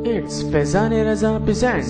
It's Faizan Raza presents.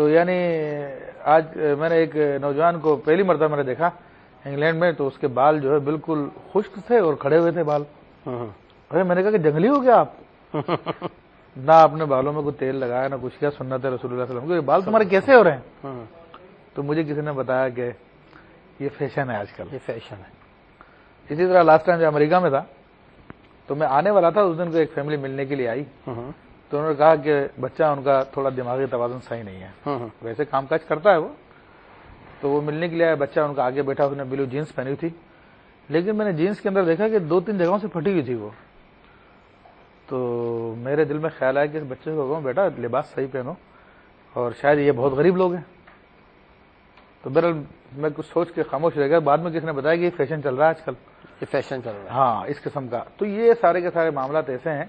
تو یعنی آج میں نے ایک نوجوان کو پہلی مرتبہ میں نے دیکھا انگلینڈ میں، تو اس کے بال جو ہے بالکل خشک تھے اور کھڑے ہوئے تھے بال. میں نے کہا کہ جنگلی ہو گیا آپ؟ نہ اپنے بالوں میں کوئی تیل لگایا نہ کچھ کیا. سنت ہے رسول اللہ صلی اللہ علیہ وسلم کو. یہ بال تمہارے کیسے ہو رہے ہیں؟ تو مجھے کسی نے بتایا کہ یہ فیشن ہے آج کل. یہ فیشن ہے. اسی طرح لاسٹ ٹائم جب امریکہ میں تھا تو میں آنے والا تھا، اس دن کو ایک فیملی ملنے کے لیے آئی، تو انہوں نے کہا کہ بچہ ان کا تھوڑا دماغی توازن صحیح نہیں ہے. ویسے کام کاج کرتا ہے وہ، تو وہ ملنے کے لیے آیا. بچہ ان کا آگے بیٹھا، اس نے بلو جینس پہنی تھی، لیکن میں نے جینس کے اندر دیکھا کہ 2-3 جگہوں سے پھٹی ہوئی تھی وہ. تو میرے دل میں خیال آیا کہ اس بچے کو کہوں بیٹا لباس صحیح پہنو، اور شاید یہ بہت غریب لوگ ہیں. تو بہرحال میں کچھ سوچ کے خاموش رہ گیا. بعد میں کسی نے بتایا کہ یہ فیشن چل رہا ہے آج کل. یہ فیشن چل رہا ہے. ہاں، اس قسم کا. تو یہ سارے کے سارے معاملات ایسے ہیں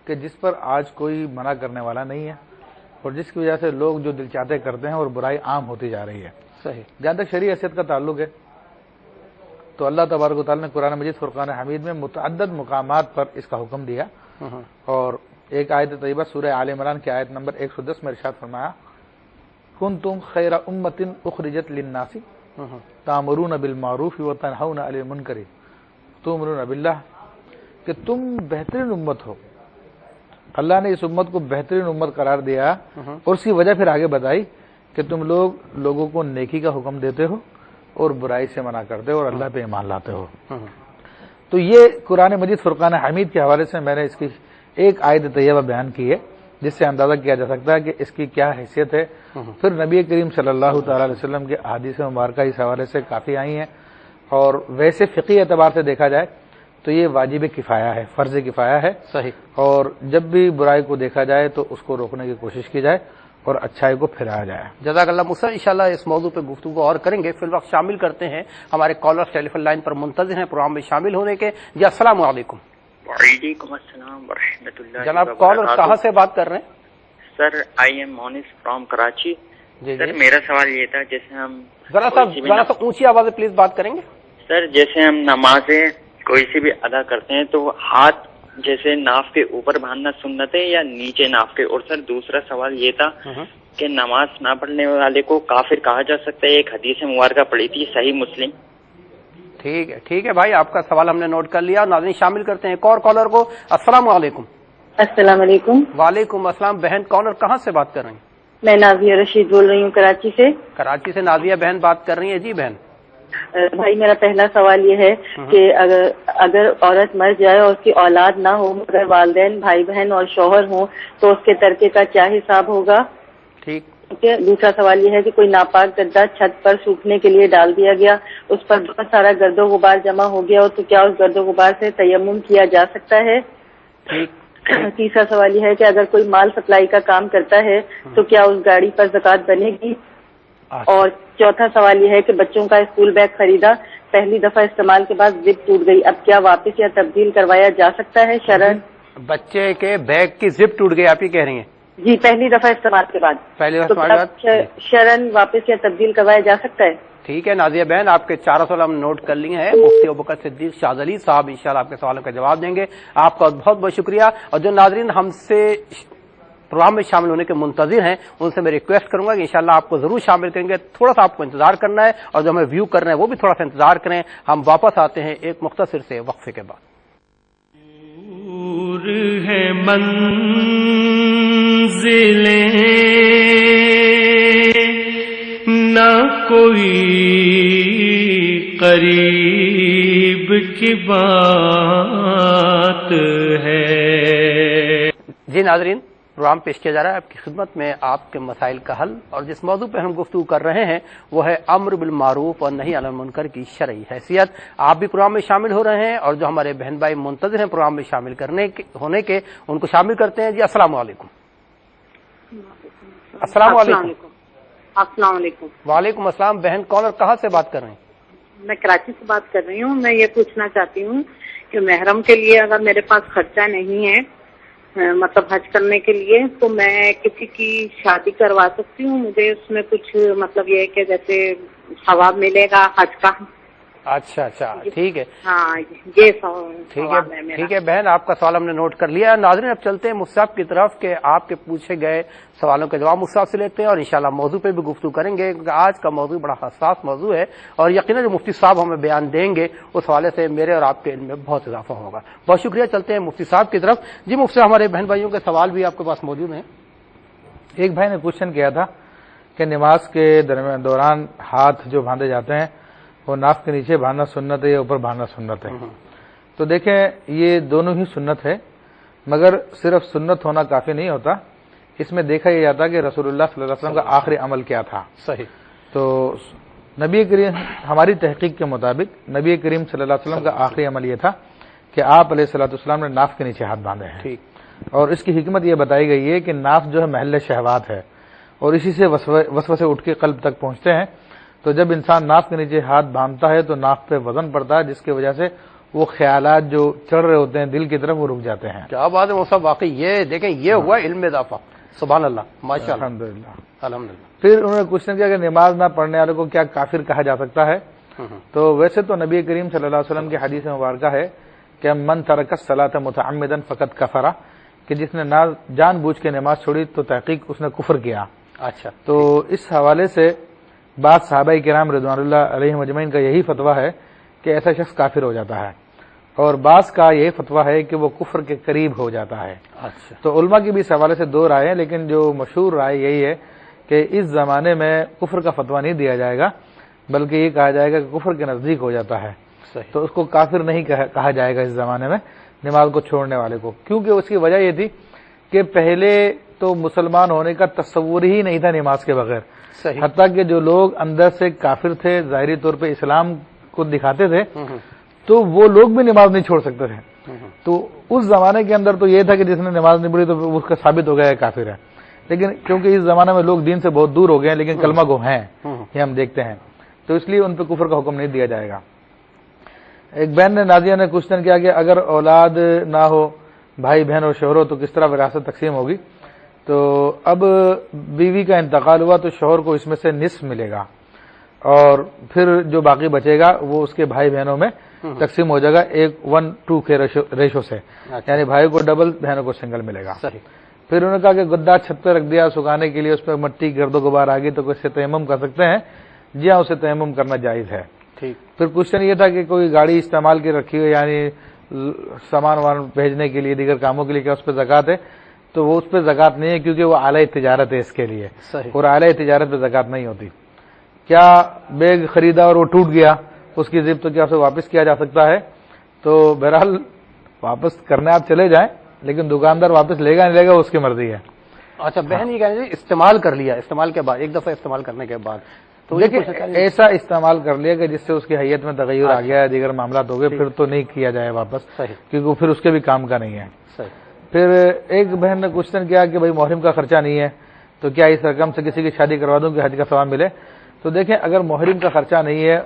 کہ جس پر آج کوئی منع کرنے والا نہیں ہے، اور جس کی وجہ سے لوگ جو دل چاہتے کرتے ہیں اور برائی عام ہوتی جا رہی ہے. صحیح. جہاں تک شرعی حیثیت کا تعلق ہے تو اللہ تبارک و تعالیٰ نے قرآن مجید فرقان حمید میں متعدد مقامات پر اس کا حکم دیا، اور ایک آیت طیبہ سورہ آل عمران کی آیت نمبر 110 میں ارشاد فرمایا کنتم خیر امۃ اخرجت للناس تأمرون بالمعروف وتنہون عن المنکر تؤمنون باللہ، کہ تم بہترین امت ہو. اللہ نے اس امت کو بہترین امت قرار دیا، اور اس کی وجہ پھر آگے بتائی کہ تم لوگوں کو نیکی کا حکم دیتے ہو اور برائی سے منع کرتے ہو اور اللہ پہ ایمان لاتے ہو. تو یہ قرآن مجید فرقان حمید کے حوالے سے میں نے اس کی ایک آیت طیبہ بیان کی ہے، جس سے اندازہ کیا جا سکتا ہے کہ اس کی کیا حیثیت ہے. پھر نبی کریم صلی اللہ تعالی علیہ وسلم کے احادیث مبارکہ اس حوالے سے کافی آئی ہیں، اور ویسے فقہی اعتبار سے دیکھا جائے تو یہ واجب کفایہ ہے، فرض کفایہ ہے. صحیح. اور جب بھی برائی کو دیکھا جائے تو اس کو روکنے کی کوشش کی جائے اور اچھائی کو پھیلایا جائے. جزاک اللہ مصر. انشاءاللہ اس موضوع پہ گفتگو اور کریں گے. فی الوقت شامل کرتے ہیں ہمارے کالرز ٹیلی فون لائن پر منتظر ہیں پروگرام میں شامل ہونے کے. جی السلام علیکم. وعلیکم السلام ورحمۃ اللہ. جناب کالر کہاں سے بات کر رہے ہیں؟ سر I am Moonis from Karachi. جی سر میرا سوال یہ تھا، جیسے ہم ذرا سا اونچی آواز سے پلیز بات کریں گے. سر جیسے ہم نمازیں کوئی سی بھی ادا کرتے ہیں تو ہاتھ جیسے ناف کے اوپر باندھنا سنت ہے یا نیچے ناف کے؟ اور سر دوسرا سوال یہ تھا کہ نماز نہ پڑھنے والے کو کافر کہا جا سکتا ہے؟ ایک حدیث مبارکہ پڑھی تھی صحیح مسلم. ٹھیک ہے بھائی، آپ کا سوال ہم نے نوٹ کر لیا. ناظرین شامل کرتے ہیں ایک اور کالر کو. السلام علیکم. السلام علیکم. وعلیکم السلام. بہن کالر کہاں سے بات کر رہی ہیں؟ میں نازیہ رشید بول رہی ہوں کراچی سے. کراچی سے نازیہ بہن بات کر رہی ہیں. جی بہن. بھائی میرا پہلا سوال یہ ہے کہ اگر عورت مر جائے اور اس کی اولاد نہ ہو مگر والدین بھائی بہن اور شوہر ہوں تو اس کے ترکے کا کیا حساب ہوگا؟ ٹھیک. دوسرا سوال یہ ہے کہ کوئی ناپاک گدا چھت پر سوکھنے کے لیے ڈال دیا گیا، اس پر بہت سارا گرد و غبار جمع ہو گیا ہو تو کیا اس گرد و غبار سے تیمم کیا جا سکتا ہے؟ ٹھیک. تیسرا سوال یہ ہے کہ اگر کوئی مال سپلائی کا کام کرتا ہے تو کیا اس گاڑی پر زکوٰۃ بنے گی؟ اور چوتھا سوال یہ ہے کہ بچوں کا اسکول بیگ خریدا، پہلی دفعہ استعمال کے بعد زپ ٹوٹ گئی، اب کیا واپس یا تبدیل کروایا جا سکتا ہے شرعن؟ بچے کے بیگ کی زپ ٹوٹ گئی آپ ہی کہہ رہی ہیں؟ جی پہلی دفعہ استعمال کے بعد. پہلی دفعہ استعمال کے بعد شرعن واپس یا تبدیل کروایا جا سکتا ہے؟ ٹھیک ہے نازیہ بہن، آپ کے چاروں سوال ہم نوٹ کر لیے ہیں. مفتی ابوبکر صدیق شاذلی صاحب انشاءاللہ آپ کے سوالوں کا جواب دیں گے. آپ کا بہت بہت شکریہ. اور جو ناظرین ہم سے پروگرام میں شامل ہونے کے منتظر ہیں ان سے میں ریکویسٹ کروں گا کہ انشاءاللہ آپ کو ضرور شامل کریں گے. تھوڑا سا آپ کو انتظار کرنا ہے، اور جو ہمیں ویو کر رہے ہیں وہ بھی تھوڑا سا انتظار کریں. ہم واپس آتے ہیں ایک مختصر سے وقفے کے بعد. دور ہے منزلیں نہ کوئی قریب کی بات ہے. جی ناظرین، پروگرام پیش کیا جا رہا ہے آپ کی خدمت میں آپ کے مسائل کا حل، اور جس موضوع پہ ہم گفتگو کر رہے ہیں وہ ہے امر بالمعروف اور نہی عن المنکر کی شرعی حیثیت. آپ بھی پروگرام میں شامل ہو رہے ہیں، اور جو ہمارے بہن بھائی منتظر ہیں پروگرام میں شامل ہونے کے ان کو شامل کرتے ہیں. جی السلام علیکم. السلام علیکم. السلام علیکم. وعلیکم السلام. بہن کالر کہاں سے بات کر رہے ہیں؟ میں کراچی سے بات کر رہی ہوں. میں یہ پوچھنا چاہتی ہوں کہ محرم کے لیے اگر میرے پاس خرچہ نہیں ہے مطلب حج کرنے کے لیے، تو میں کسی کی شادی کروا سکتی ہوں؟ مجھے اس میں کچھ مطلب یہ ہے کہ جیسے ثواب ملے گا حج کا. اچھا اچھا ٹھیک ہے، ہاں یہ سوال ہے میرا۔ ٹھیک ہے بہن، آپ کا سوال ہم نے نوٹ کر لیا۔ ناظرین اب چلتے ہیں مفتی صاحب کی طرف کہ آپ کے پوچھے گئے سوالوں کے جواب مفتی صاحب سے لیتے ہیں اور انشاءاللہ موضوع پہ بھی گفتگو کریں گے، کیونکہ آج کا موضوع بڑا حساس موضوع ہے اور یقیناً جو مفتی صاحب ہمیں بیان دیں گے اس حوالے سے میرے اور آپ کے علم میں بہت اضافہ ہوگا۔ بہت شکریہ، چلتے ہیں مفتی صاحب کی طرف۔ جی مفتی صاحب، ہمارے بہن بھائیوں کے سوال بھی آپ کے پاس موجود ہیں۔ ایک بھائی نے کوشچن کیا تھا کہ نماز کے دوران ہاتھ جو باندھے جاتے ہیں وہ ناف کے نیچے باندھنا سنت ہے یا اوپر باندھنا سنت ہے؟ تو دیکھیں یہ دونوں ہی سنت ہے، مگر صرف سنت ہونا کافی نہیں ہوتا، اس میں دیکھا یہ جاتا کہ رسول اللہ صلی اللہ علیہ وسلم کا آخری عمل کیا تھا۔ صحیح۔ تو نبی کریم، ہماری تحقیق کے مطابق نبی کریم صلی اللہ علیہ وسلم کا آخری عمل یہ تھا کہ آپ علیہ الصلوۃ والسلام نے ناف کے نیچے ہاتھ باندھے ہیں، ٹھیک۔ اور اس کی حکمت یہ بتائی گئی ہے کہ ناف جو ہے محل شہوات ہے اور اسی سے وسوسے اٹھ کے قلب تک پہنچتے ہیں، تو جب انسان ناف کے نیچے ہاتھ باندھتا ہے تو ناف پہ وزن پڑتا ہے، جس کی وجہ سے وہ خیالات جو چڑھ رہے ہوتے ہیں دل کی طرف وہ رک جاتے ہیں۔ کیا بات ہے وہ سب، واقعی یہ دیکھیں یہ ہوا علم اضافہ، سبحان اللہ، ماشاء اللہ، الحمدللہ۔ الحمدللہ۔ پھر انہوں نے کوشچن کیا کہ نماز نہ پڑھنے والے کو کیا کافر کہا جا سکتا ہے؟ تو ویسے تو نبی کریم صلی اللہ علیہ وسلم کی حدیث مبارکہ ہے کہ من ترک الصلاۃ متعمدا فقد کفر، کہ جس نے جان بوجھ کے نماز چھوڑی تو تحقیق اس نے کفر کیا۔ اچھا، تو اس حوالے سے بعض صحابہ کرام رضوان اللہ علیہم اجمعین کا یہی فتویٰ ہے کہ ایسا شخص کافر ہو جاتا ہے، اور بعض کا یہی فتویٰ ہے کہ وہ کفر کے قریب ہو جاتا ہے۔ اچھا، تو علماء کی بھی اس حوالے سے دو رائے ہیں، لیکن جو مشہور رائے یہی ہے کہ اس زمانے میں کفر کا فتویٰ نہیں دیا جائے گا، بلکہ یہ کہا جائے گا کہ کفر کے نزدیک ہو جاتا ہے، صحیح۔ تو اس کو کافر نہیں کہا جائے گا اس زمانے میں نماز کو چھوڑنے والے کو، کیونکہ اس کی وجہ یہ تھی کہ پہلے تو مسلمان ہونے کا تصور ہی نہیں تھا نماز کے بغیر، صحیح، حتیٰ کہ جو لوگ اندر سے کافر تھے، ظاہری طور پہ اسلام کو دکھاتے تھے، تو وہ لوگ بھی نماز نہیں چھوڑ سکتے تھے۔ تو اس زمانے کے اندر تو یہ تھا کہ جس نے نماز نہیں پڑھی تو اس کا ثابت ہو گیا ہے کافر ہے، لیکن کیونکہ اس زمانے میں لوگ دین سے بہت دور ہو گئے ہیں لیکن کلمہ گو ہیں، یہ ہم دیکھتے ہیں، تو اس لیے ان پہ کفر کا حکم نہیں دیا جائے گا۔ ایک بہن نے نازیہ نے کوشچن کیا کہ اگر اولاد نہ ہو، بھائی بہن اور شوہر ہو، تو کس طرح وراثت تقسیم ہوگی؟ تو اب بیوی کا انتقال ہوا تو شوہر کو اس میں سے نصف ملے گا، اور پھر جو باقی بچے گا وہ اس کے بھائی بہنوں میں تقسیم ہو جائے گا 1:2 کے ریشو سے، یعنی بھائی کو ڈبل، بہنوں کو سنگل ملے گا۔ صحیح۔ پھر انہوں نے کہا کہ گدا چھت پہ رکھ دیا سکھانے کے لیے، اس پہ مٹی گرد و غبار آ گئی تو اسے تیمم کر سکتے ہیں؟ جی ہاں، اسے تیمم کرنا جائز ہے۔ ٹھیک۔ پھر کوشچن یہ تھا کہ کوئی گاڑی استعمال کی رکھی ہوئی، یعنی سامان وان بھیجنے کے لیے، دیگر کاموں کے لیے، کیا اس پہ زکوٰۃ ہے؟ تو وہ اس پہ زکوٰۃ نہیں ہے، کیونکہ وہ اعلی تجارت ہے اس کے لیے، صحیح۔ اور اعلی تجارت پہ زکوٰۃ نہیں ہوتی۔ کیا بیگ خریدا اور وہ ٹوٹ گیا، اس کی ضد تو کیا اسے واپس کیا جا سکتا ہے؟ تو بہرحال واپس کرنے آپ چلے جائیں، لیکن دکاندار واپس لے گا نہیں لے گا اس کی مرضی ہے۔ اچھا بہن یہ کہہ رہے استعمال کر لیا، استعمال کے بعد ایک دفعہ استعمال کرنے کے بعد تو دیکھیں ایسا استعمال کر لیا کہ جس سے اس کی حیت میں تغیر آ گیا ہے، دیگر معاملات ہو گئے، پھر تو نہیں کیا جائے واپس، صحیح، کیونکہ پھر اس کے بھی کام کا نہیں ہے۔ صحیح۔ پھر ایک بہن نے کوشچن کیا کہ بھائی محرم کا خرچہ نہیں ہے تو کیا اس رقم سے کسی کی شادی کروا دوں کہ حج کا ثواب ملے؟ تو دیکھیں اگر محرم کا خرچہ نہیں ہے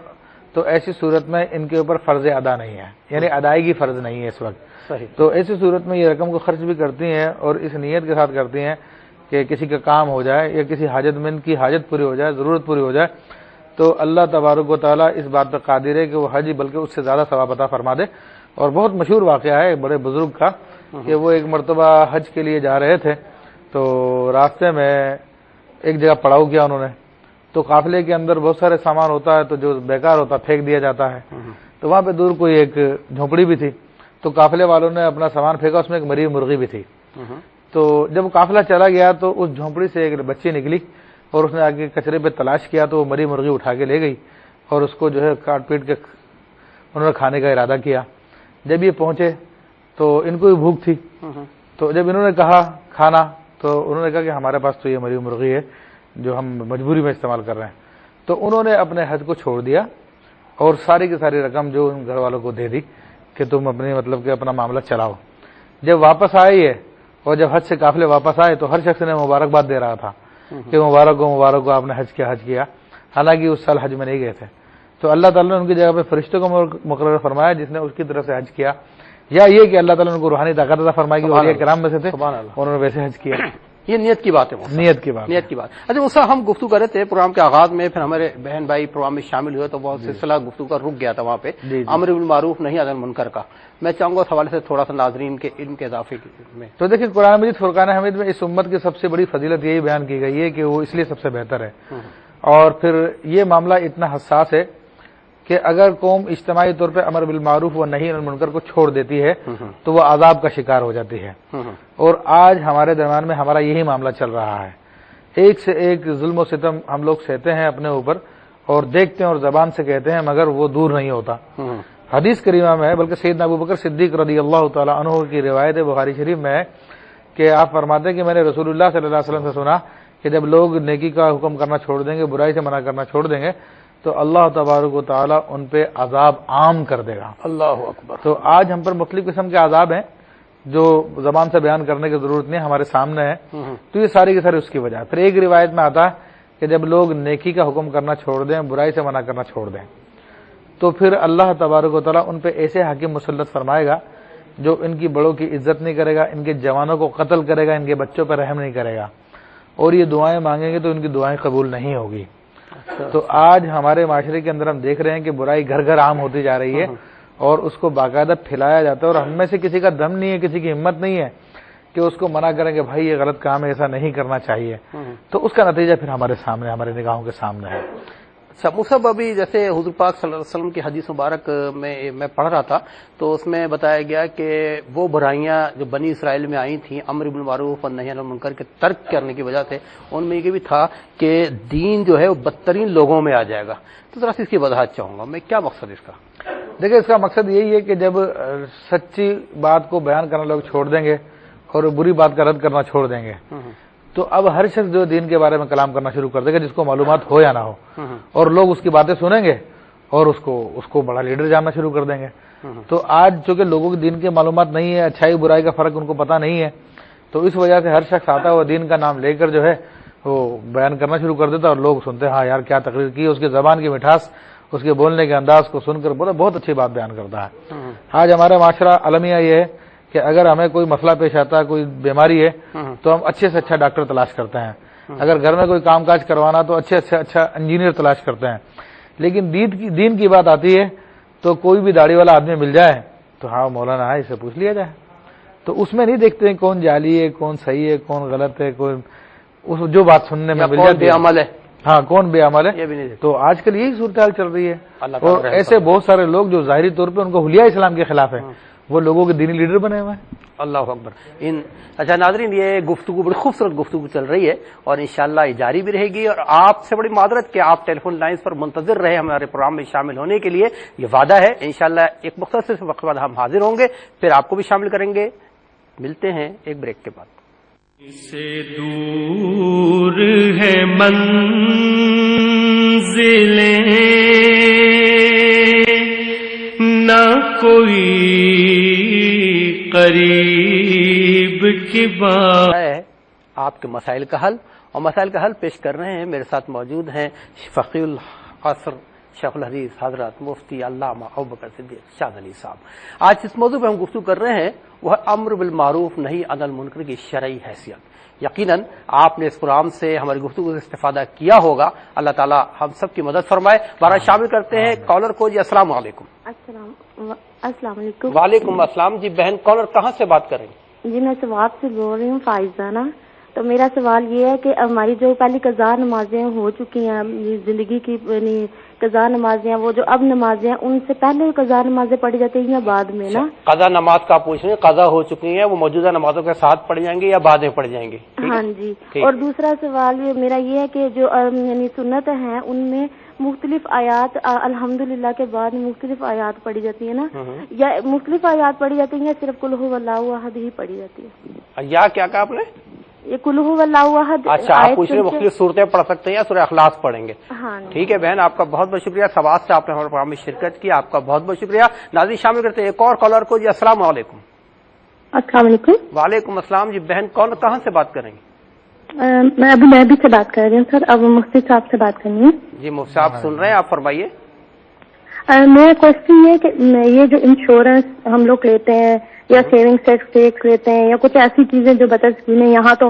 تو ایسی صورت میں ان کے اوپر فرض ادا نہیں ہے، یعنی ادائیگی فرض نہیں ہے اس وقت، صحیح۔ تو ایسی صورت میں یہ رقم کو خرچ بھی کرتی ہیں اور اس نیت کے ساتھ کرتی ہیں کہ کسی کا کام ہو جائے یا کسی حاجت مند کی حاجت پوری ہو جائے، ضرورت پوری ہو جائے، تو اللہ تبارک و تعالیٰ اس بات پہ قادر ہے کہ وہ حج بلکہ اس سے زیادہ ثواب عطا فرما دے۔ اور بہت مشہور واقعہ ہے بڑے بزرگ کا کہ وہ ایک مرتبہ حج کے لیے جا رہے تھے، تو راستے میں ایک جگہ پڑاؤ کیا انہوں نے، تو قافلے کے اندر بہت سارے سامان ہوتا ہے تو جو بیکار ہوتا ہے پھینک دیا جاتا ہے، تو وہاں پہ دور کوئی ایک جھونپڑی بھی تھی، تو قافلے والوں نے اپنا سامان پھینکا، اس میں ایک مری مرغی بھی تھی، تو جب قافلہ چلا گیا تو اس جھونپڑی سے ایک بچی نکلی اور اس نے آگے کچرے پہ تلاش کیا تو وہ مری مرغی اٹھا کے لے گئی اور اس کو جو ہے کاٹ پیٹ کے انہوں نے کھانے کا ارادہ کیا۔ جب یہ پہنچے تو ان کو بھی بھوک تھی، تو جب انہوں نے کہا کھانا تو انہوں نے کہا کہ ہمارے پاس تو یہ مری مرغی ہے جو ہم مجبوری میں استعمال کر رہے ہیں، تو انہوں نے اپنے حج کو چھوڑ دیا اور ساری کی ساری رقم جو ان گھر والوں کو دے دی کہ تم اپنی مطلب کہ اپنا معاملہ چلاؤ۔ جب واپس آئی ہے اور جب حج سے قافلے واپس آئے تو ہر شخص نے مبارکباد دے رہا تھا کہ مبارک ہو آپ نے حج کیا، حالانکہ اس سال حج میں نہیں گئے تھے، تو اللہ تعالیٰ نے ان کی جگہ پہ فرشتوں کو مقرر فرمایا جس نے اس کی طرف سے حج کیا، یا یہ کہ اللہ تعالیٰ نے ان کو روحانی طاقت عطا فرمائی کہ اولیاء کرام میں سے تھے انہوں نے ویسے حج کیا۔ یہ نیت کی بات ہے موسیٰ، نیت کی بات نیت کی بات. اچھا موسیٰ، ہم گفتگو کر رہے تھے پروگرام کے آغاز میں، پھر ہمارے بہن بھائی پروگرام میں شامل ہوئے تو بہت سلسلہ گفتگو کا رک گیا تھا وہاں پہ امر بالمعروف نہی عن المنکر کا. میں چاہوں گا اس حوالے سے تھوڑا سا ناظرین کے علم کے اضافے میں. تو دیکھیں قرآن مجید فرقان حمید میں اس امت کی سب سے بڑی فضیلت یہی بیان کی گئی ہے کہ وہ اس لیے سب سے بہتر ہے، اور پھر یہ معاملہ اتنا حساس ہے کہ اگر قوم اجتماعی طور پہ امر بالمعروف و نہی عن المنکر کو چھوڑ دیتی ہے تو وہ عذاب کا شکار ہو جاتی ہے. اور آج ہمارے درمیان میں ہمارا یہی معاملہ چل رہا ہے. ایک سے ایک ظلم و ستم ہم لوگ سہتے ہیں اپنے اوپر اور دیکھتے ہیں اور زبان سے کہتے ہیں، مگر وہ دور نہیں ہوتا. حدیث کریمہ میں ہے، بلکہ سیدنا ابوبکر صدیق رضی اللہ تعالی عنہ کی روایت بخاری شریف میں ہے کہ آپ فرماتے ہیں کہ میں نے رسول اللہ صلی اللہ علیہ وسلم سے سنا کہ جب لوگ نیکی کا حکم کرنا چھوڑ دیں گے، برائی سے منع کرنا چھوڑ دیں گے، تو اللہ تبارک و تعالی ان پہ عذاب عام کر دے گا. اللہ اکبر. تو آج ہم پر مختلف قسم کے عذاب ہیں جو زبان سے بیان کرنے کی ضرورت نہیں، ہمارے سامنے ہے. تو یہ ساری کی ساری اس کی وجہ ہے. پھر ایک روایت میں آتا ہے کہ جب لوگ نیکی کا حکم کرنا چھوڑ دیں، برائی سے منع کرنا چھوڑ دیں، تو پھر اللہ تبارک و تعالیٰ ان پہ ایسے حاکم مسلط فرمائے گا جو ان کی بڑوں کی عزت نہیں کرے گا، ان کے جوانوں کو قتل کرے گا، ان کے بچوں پہ رحم نہیں کرے گا، اور یہ دعائیں مانگیں گے تو ان کی دعائیں قبول نہیں ہوگی. تو آج ہمارے معاشرے کے اندر ہم دیکھ رہے ہیں کہ برائی گھر گھر عام ہوتی جا رہی ہے اور اس کو باقاعدہ پھیلایا جاتا ہے، اور ہم میں سے کسی کا دم نہیں ہے، کسی کی ہمت نہیں ہے کہ اس کو منع کریں کہ بھائی یہ غلط کام ہے، ایسا نہیں کرنا چاہیے. تو اس کا نتیجہ پھر ہمارے سامنے، ہمارے نگاہوں کے سامنے ہے. مصعب، ابھی جیسے حضور پاک صلی اللہ علیہ وسلم کی حدیث مبارک میں پڑھ رہا تھا تو اس میں بتایا گیا کہ وہ برائیاں جو بنی اسرائیل میں آئی تھیں امر بالمعروف اور نہی عن المنکر کے ترک کرنے کی وجہ سے، ان میں یہ بھی تھا کہ دین جو ہے وہ بدترین لوگوں میں آ جائے گا. تو ذرا سی اس کی وضاحت چاہوں گا میں، کیا مقصد اس کا؟ دیکھیں، اس کا مقصد یہی ہے کہ جب سچی بات کو بیان کرنا لوگ چھوڑ دیں گے اور بری بات کا رد کرنا چھوڑ دیں گے، تو اب ہر شخص جو دین کے بارے میں کلام کرنا شروع کر دے گا، جس کو معلومات ہو یا نہ ہو، اور لوگ اس کی باتیں سنیں گے اور اس کو بڑا لیڈر جاننا شروع کر دیں گے. تو آج چونکہ لوگوں کی دین کی معلومات نہیں ہے، اچھائی برائی کا فرق ان کو پتہ نہیں ہے، تو اس وجہ سے ہر شخص آتا ہے وہ دین کا نام لے کر جو ہے وہ بیان کرنا شروع کر دیتا ہے، اور لوگ سنتے ہیں ہاں یار کیا تقریر کی، اس کی زبان کی مٹھاس، اس کے بولنے کے انداز کو سن کر بہت اچھی بات بیان کرتا ہے. آج ہمارا معاشرہ المیہ یہ ہے کہ اگر ہمیں کوئی مسئلہ پیش آتا ہے، کوئی بیماری ہے، تو ہم اچھے سے اچھا ڈاکٹر تلاش کرتے ہیں. اگر گھر میں کوئی کام کاج کروانا تو اچھے سے اچھا انجینئر تلاش کرتے ہیں. لیکن دین کی بات آتی ہے تو کوئی بھی داڑھی والا آدمی مل جائے تو ہاں مولانا ہے، اسے پوچھ لیا جائے. تو اس میں نہیں دیکھتے ہیں کون جعلی ہے، کون صحیح ہے، کون غلط ہے، کون جو بات سننے میں مل جاتی ہے، عمل ہے، ہاں کون بے عمل ہے. یہ بھی نہیں. تو آج کل یہی صورتحال چل رہی ہے، اور ایسے بہت سارے لوگ جو ظاہری طور پہ ان کو حلیہ اسلام کے خلاف ہے، وہ لوگوں کے دینی لیڈر بنے ہوئے ہیں. اللہ اکبر. اچھا ناظرین، یہ گفتگو بڑی خوبصورت گفتگو چل رہی ہے اور انشاءاللہ یہ جاری بھی رہے گی، اور آپ سے بڑی معذرت کہ آپ ٹیلی فون لائنز پر منتظر رہے ہمارے پروگرام میں شامل ہونے کے لیے. یہ وعدہ ہے انشاءاللہ ایک مختصر سے وقت بعد ہم حاضر ہوں گے، پھر آپ کو بھی شامل کریں گے. ملتے ہیں ایک بریک کے بعد. سے دور ہے منزلیں نہ کوئی قریب کی بات ہے آپ کے مسائل کا حل، اور مسائل کا حل پیش کر رہے ہیں. میرے ساتھ موجود ہیں فقیہ العصر شیخ الحدیث حضرت مفتی علامہ ابوبکر صدیق شاذلی صاحب. آج جس موضوع پہ ہم گفتگو کر رہے ہیں وہ امر بالمعروف نہی عن المنکر کی شرعی حیثیت. یقیناً آپ نے اس پروگرام سے ہماری گفتگو سے استفادہ کیا ہوگا. اللہ تعالیٰ ہم سب کی مدد فرمائے. بارہ شامل کرتے ہیں کالر کو. جی السلام علیکم. السلام علیکم. وعلیکم السلام. جی بہن کالر کہاں سے بات کر رہی ہیں؟ جی میں سواب سے بول رہی ہوں، فائزہ نا. تو میرا سوال یہ ہے کہ ہماری جو پہلی قضا نمازیں ہو چکی ہیں، زندگی کی قضا نمازیں، وہ جو اب نمازیں ہیں ان سے پہلے قضا نمازیں پڑھی جاتی ہیں یا بعد میں نا؟ قضا نماز کا پوچھ رہے ہیں، قضا ہو چکی ہیں وہ موجودہ نمازوں کے ساتھ پڑھ جائیں گے یا بعد میں پڑھ جائیں گے؟ ہاں جی. اور دوسرا سوال میرا یہ ہے کہ جو سنت ہیں ان میں مختلف آیات الحمدللہ کے بعد مختلف آیات پڑھی جاتی ہیں نا، یا مختلف آیات پڑھی جاتی ہیں یا صرف قل هو اللہ احد ہی پڑھی جاتی ہے؟ یا کیا کہا آپ نے؟ یہ قل هو اللہ احد. اچھا آپ پوچھ رہے مختلف صورتیں پڑھ سکتے ہیں یا سورہ اخلاص پڑھیں گے؟ ہاں ٹھیک ہے بہن، آپ کا بہت بہت شکریہ. سواد سے آپ نے ہمارے پروگرام میں شرکت کی، آپ کا بہت بہت شکریہ. ناظرین شامل کرتے ہیں ایک اور کالر کو. جی السلام علیکم. السلام علیکم. وعلیکم السلام. جی بہن کون کہاں سے بات کریں گے؟ میں ابو ظہبی سے بات کر رہی ہوں سر. اب مفتی صاحب سے بات کرنی ہے. جی مفتی صاحب سن رہے ہیں، آپ فرمائیے. میرا کوشچن یہ ہے کہ یہ جو انشورنس ہم لوگ لیتے ہیں یا سیونگ ٹیکس لیتے ہیں یا کچھ ایسی چیزیں جو بچت اسکیمیں، یہاں تو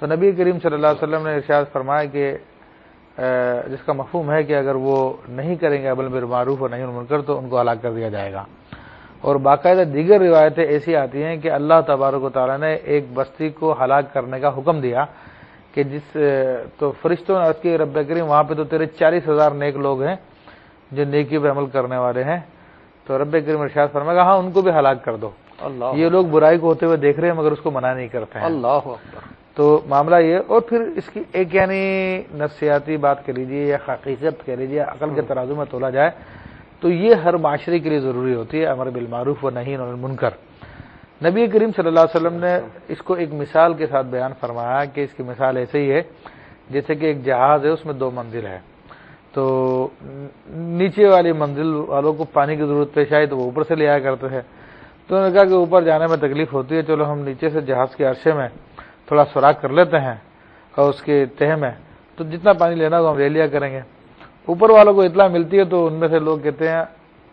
تو نبی کریم صلی اللہ علیہ وسلم نے ارشاد فرمایا کہ جس کا مفہوم ہے کہ اگر وہ نہیں کریں گے امر بالمعروف اور نہی عن المنکر تو ان کو ہلاک کر دیا جائے گا. اور باقاعدہ دیگر روایتیں ایسی آتی ہیں کہ اللہ تبارک و تعالیٰ نے ایک بستی کو ہلاک کرنے کا حکم دیا کہ تو فرشتوں نے عرض کی رب کریم وہاں پہ تو تیرے 40,000 نیک لوگ ہیں جو نیکی پہ عمل کرنے والے ہیں. تو رب کریم ارشاد فرمائے گا ہاں ان کو بھی ہلاک کر دو. اللہ یہ لوگ برائی کو ہوتے ہوئے دیکھ رہے ہیں مگر اس کو منع نہیں کرتے ہیں. اللہ اکبر. تو معاملہ یہ. اور پھر اس کی ایک یعنی نفسیاتی بات کہہ لیجیے یا حقیقت کہہ لیجیے عقل کے ترازو میں تولا جائے تو یہ ہر معاشرے کے لیے ضروری ہوتی ہے امر بالمعروف و نہی عن المنکر. نبی کریم صلی اللہ علیہ وسلم نے اس کو ایک مثال کے ساتھ بیان فرمایا کہ اس کی مثال ایسے ہی ہے جیسے کہ ایک جہاز ہے، اس میں 2 منزل ہے. تو نیچے والی منزل والوں کو پانی کی ضرورت پیش آئی تو وہ اوپر سے لے آیا کرتے ہیں. تو انہوں نے کہا کہ اوپر جانے میں تکلیف ہوتی ہے، چلو ہم نیچے سے جہاز کے عرصے میں تھوڑا سوراخ کر لیتے ہیں اور اس کے تہہ میں تو جتنا پانی لینا ہو ہم لے لیا کریں گے. اوپر والوں کو اطلاع ملتی ہے تو ان میں سے لوگ کہتے ہیں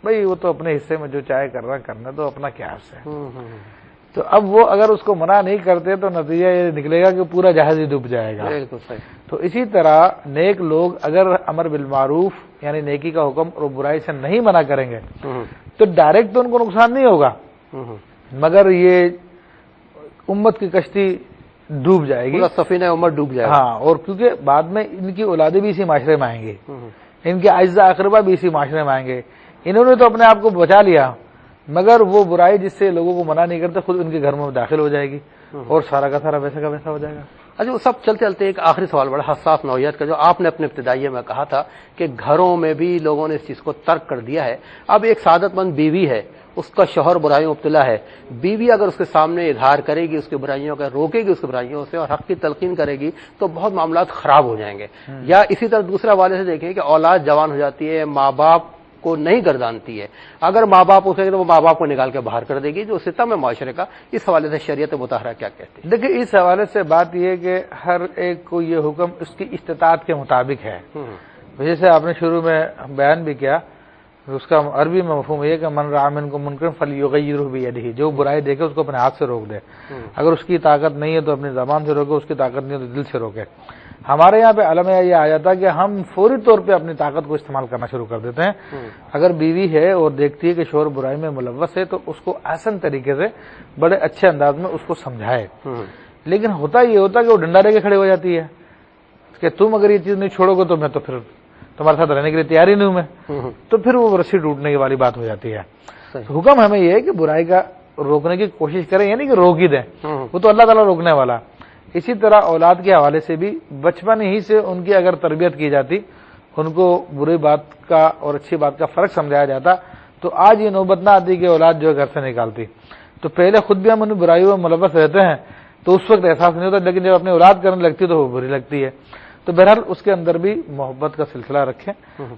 بھائی وہ تو اپنے حصے میں جو چاہے کر رہا کرنا تو اپنا کیا حصہ ہے. تو اب وہ اگر اس کو منع نہیں کرتے تو نتیجہ یہ نکلے گا کہ پورا جہاز ہی ڈوب جائے گا. تو اسی طرح نیک لوگ اگر امر بالمعروف یعنی نیکی کا حکم اور برائی سے نہیں منع کریں گے تو ڈائریکٹ تو ان کو نقصان نہیں ہوگا مگر یہ امت کی کشتی ڈوب جائے گی، سفینہ امت ڈوب جائے گا. ہاں، اور کیونکہ بعد میں ان کی اولادیں بھی اسی معاشرے میں آئیں گے، ان کے اعزاء اقربا بھی اسی معاشرے میں آئیں گے. انہوں نے تو اپنے آپ کو بچا لیا مگر وہ برائی جس سے لوگوں کو منع نہیں کرتے خود ان کے گھر میں داخل ہو جائے گی اور سارا کا سارا ویسا کا ویسا ہو جائے گا. اچھا وہ سب چلتے چلتے ایک آخری سوال بڑا حساس نوعیت کا جو آپ نے اپنے ابتدائیے میں کہا تھا کہ گھروں میں بھی لوگوں نے اس چیز کو ترک کر دیا ہے. اب ایک سعادت مند بیوی ہے، اس کا شوہر برائیوں مبتلا ہے، بیوی اگر اس کے سامنے اظہار کرے گی اس کی برائیوں کا، روکے گی اس کی برائیوں سے اور حق کی تلقین کرے گی تو بہت معاملات خراب ہو جائیں گے. یا اسی طرح دوسرے حوالے سے دیکھیں کہ اولاد جوان ہو جاتی ہے، ماں باپ کو نہیں گردانتی ہے، اگر ماں باپ اسے تو وہ ماں باپ کو نکال کے باہر کر دے گی، جو ستم ہے معاشرے کا. اس حوالے سے شریعت مطہرہ کیا کہتی ہے؟ دیکھیں اس حوالے سے بات یہ ہے کہ ہر ایک کو یہ حکم اس کی استطاعت کے مطابق ہے. جیسے آپ نے شروع میں بیان بھی کیا، اس کا عربی میں مفہوم یہ کہ من رأى منکم منکرا فلیغیرہ بیدہ، جو برائی دیکھے اس کو اپنے ہاتھ سے روک دے. اگر اس کی طاقت نہیں ہے تو اپنی زبان سے روکے، اس کی طاقت نہیں ہے تو دل سے روکے. ہمارے یہاں پہ علم یہ آیا تھا کہ ہم فوری طور پہ اپنی طاقت کو استعمال کرنا شروع کر دیتے ہیں. اگر بیوی ہے اور دیکھتی ہے کہ شوہر برائی میں ملوث ہے تو اس کو آسان طریقے سے بڑے اچھے انداز میں اس کو سمجھائے. لیکن ہوتا یہ ہوتا کہ وہ ڈنڈا لے کے کھڑے ہو جاتی ہے کہ تم اگر یہ چیز نہیں چھوڑو گے تو میں تو پھر تمہارے ساتھ رہنے کے لیے تیار ہی نہیں ہوں میں. تو پھر وہ رسی ٹوٹنے کی والی بات ہو جاتی ہے. حکم ہمیں یہ ہے کہ برائی کا روکنے کی کوشش کریں، یعنی کہ روک ہی دیں، وہ تو اللہ تعالیٰ روکنے والا. اسی طرح اولاد کے حوالے سے بھی بچپن ہی سے ان کی اگر تربیت کی جاتی، ان کو بری بات کا اور اچھی بات کا فرق سمجھایا جاتا تو آج یہ نوبت نہ آتی کہ اولاد جو ہے گھر سے نکالتی. تو پہلے خود بھی ہم ان برائیوں میں ملوث رہتے ہیں تو اس وقت احساس نہیں ہوتا، لیکن جب اپنی اولاد کرنے لگتی تو وہ بری لگتی ہے. تو بہرحال اس کے اندر بھی محبت کا سلسلہ رکھیں،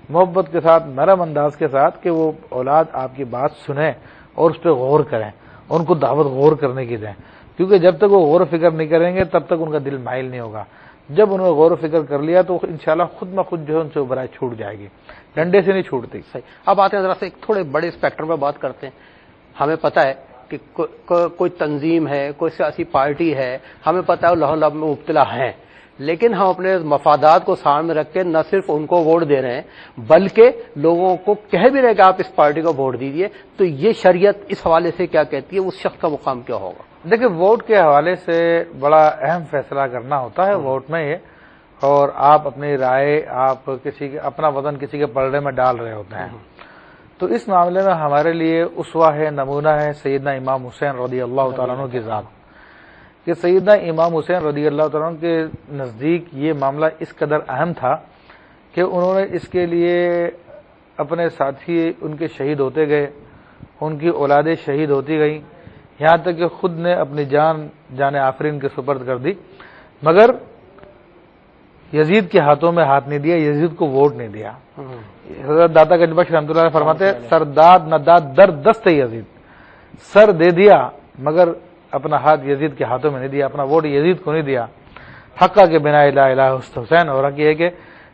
محبت کے ساتھ نرم انداز کے ساتھ کہ وہ اولاد آپ کی بات سنیں اور اس پہ غور کریں، ان کو دعوت غور کرنے کی دیں. کیونکہ جب تک وہ غور و فکر نہیں کریں گے تب تک ان کا دل مائل نہیں ہوگا. جب انہوں نے غور و فکر کر لیا تو انشاءاللہ خود بخود جو ہے ان سے برائی چھوٹ جائے گی، ڈنڈے سے نہیں چھوٹتی. صحیح. اب آتے ہیں ذرا سے ایک تھوڑے بڑے اسپیکٹرم پہ بات کرتے ہیں. ہمیں پتہ ہے کہ کوئی تنظیم ہے، کوئی سیاسی پارٹی ہے، ہمیں پتہ ہے وہ لہو لہو میں مبتلا ہیں، لیکن ہم اپنے مفادات کو سامنے رکھ کے نہ صرف ان کو ووٹ دے رہے ہیں بلکہ لوگوں کو کہہ بھی رہے کہ آپ اس پارٹی کو ووٹ دیجیے. تو یہ شریعت اس حوالے سے کیا کہتی ہے؟ اس شخص کا مقام کیا ہوگا؟ دیکھیں ووٹ کے حوالے سے بڑا اہم فیصلہ کرنا ہوتا ہے ووٹ میں یہ، اور آپ اپنی رائے آپ کسی کے اپنا وزن کسی کے پلڑے میں ڈال رہے ہوتے ہیں. تو اس معاملے میں ہمارے لیے اسوہ ہے، نمونہ ہے سیدنا امام حسین رضی اللہ تعالیٰ عنہ کی ذات، کہ سیدنا امام حسین رضی اللہ تعالیٰ عنہ کے نزدیک یہ معاملہ اس قدر اہم تھا کہ انہوں نے اس کے لیے اپنے ساتھی ان کے شہید ہوتے گئے، ان کی اولادیں شہید ہوتی گئیں، یہاں تک کہ خود نے اپنی جان آفرین کے سپرد کر دی، مگر یزید کے ہاتھوں میں ہاتھ نہیں دیا، یزید کو ووٹ نہیں دیا. حضرت داتا گنج بخش رحمۃ اللہ علیہ فرماتے ہیں سرداد نہ داد در دست یزید، سر دے دیا مگر اپنا ہاتھ یزید کے ہاتھوں میں نہیں دیا، اپنا ووٹ یزید کو نہیں دیا. حقہ کے بنا لا الہ الا حسین، اور حق یہ ہے کہ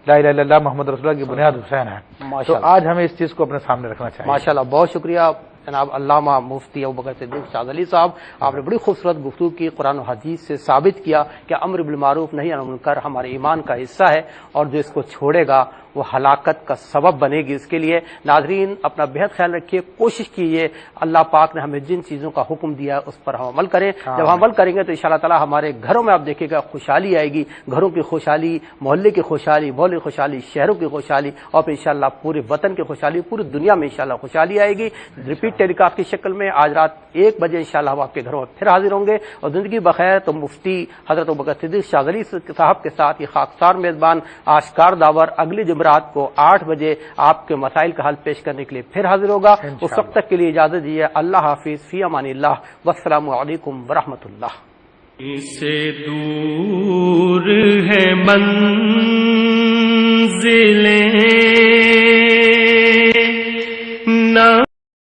لا الہ الا اللہ محمد رسول اللہ کی بنیاد حسین ہے. تو آج ہمیں اس چیز کو اپنے سامنے رکھنا چاہیے. ماشاءاللہ، بہت شکریہ. جناب علامہ مفتی ابوبکر صدیق شاذلی صاحب، آپ نے بڑی خوبصورت گفتگو کی، قرآن و حدیث سے ثابت کیا کہ امر بالمعروف نہی عن المنکر ہمارے ایمان کا حصہ ہے، اور جو اس کو چھوڑے گا وہ ہلاکت کا سبب بنے گی اس کے لیے۔ ناظرین اپنا بہت خیال رکھیے، کوشش کیجیے اللہ پاک نے ہمیں جن چیزوں کا حکم دیا ہے اس پر ہم عمل کریں۔ جب ہم عمل کریں گے تو انشاءاللہ تعالی ہمارے گھروں میں آپ دیکھیں گا خوشحالی آئے گی، گھروں کی خوشحالی، محلے کی خوشحالی، محلے کی خوشحالی، شہروں کی خوشحالی، اور پھر انشاءاللہ پورے وطن کی خوشحالی، پوری دنیا میں انشاءاللہ خوشحالی آئے گی۔ ریپیٹ ٹیلی کاسٹ کی شکل میں آج رات 1 بجے انشاءاللہ ہم آپ کے گھروں میں پھر حاضر ہوں گے، اور زندگی بخیر تو مفتی حضرت ابوبکر صدیق شاذلی صاحب کے ساتھ یہ خاکسار میزبان آشکار داور اگلی جمعرات کو 8 بجے آپ کے مسائل کا حل پیش کرنے کے لیے پھر حاضر ہوگا۔ اس وقت تک کے لیے اجازت دیجیے، اللہ حافظ، فی امان اللہ، والسلام علیکم ورحمۃ اللہ۔ سے دور ہے منزلیں